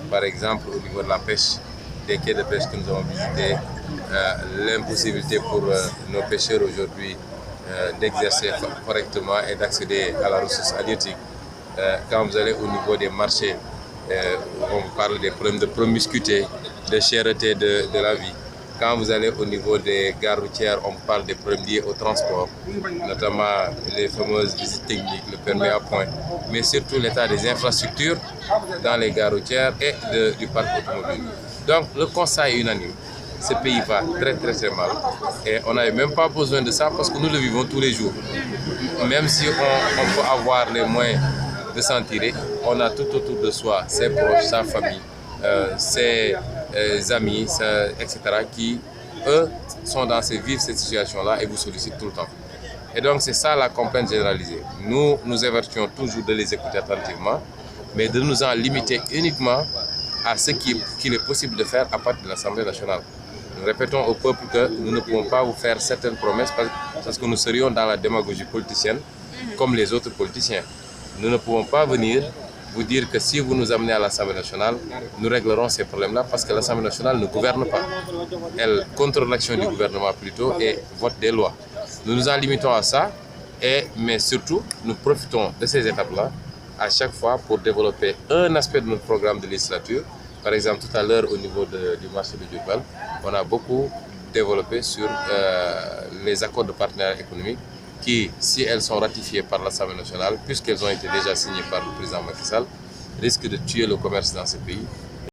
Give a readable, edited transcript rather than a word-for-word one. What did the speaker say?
Par exemple, au niveau de la pêche, des quais de pêche que nous avons visités, l'impossibilité pour nos pêcheurs aujourd'hui d'exercer correctement et d'accéder à la ressource halieutique. Quand vous allez au niveau des marchés, on parle des problèmes de promiscuité, de cherté de la vie. Quand vous allez au niveau des gares routières, on parle des problèmes liés au transport, notamment les fameuses visites techniques, le permis à point, mais surtout l'état des infrastructures dans les gares routières et du parc automobile. Donc le constat est unanime. Ce pays va très mal et on n'a même pas besoin de ça parce que nous le vivons tous les jours. Même si on peut avoir les moyens de s'en tirer, on a tout autour de soi ses proches, sa famille, ses amis, etc. qui, eux, sont vivent cette situation-là et vous sollicitent tout le temps. Et donc c'est ça la complainte généralisée. Nous avertissons toujours de les écouter attentivement, mais de nous en limiter uniquement à ce qu'il est possible de faire à partir de l'Assemblée nationale. Nous répétons au peuple que nous ne pouvons pas vous faire certaines promesses parce que nous serions dans la démagogie politicienne comme les autres politiciens. Nous ne pouvons pas venir vous dire que si vous nous amenez à l'Assemblée nationale, nous réglerons ces problèmes-là parce que l'Assemblée nationale ne gouverne pas. Elle contrôle l'action du gouvernement plutôt et vote des lois. Nous nous en limitons à ça, mais surtout, nous profitons de ces étapes-là à chaque fois pour développer un aspect de notre programme de législature. Par exemple, tout à l'heure, au niveau du marché de Diourbel, on a beaucoup développé sur les accords de partenariat économique qui, si elles sont ratifiées par l'Assemblée nationale, puisqu'elles ont été déjà signées par le président Macky Sall, risquent de tuer le commerce dans ce pays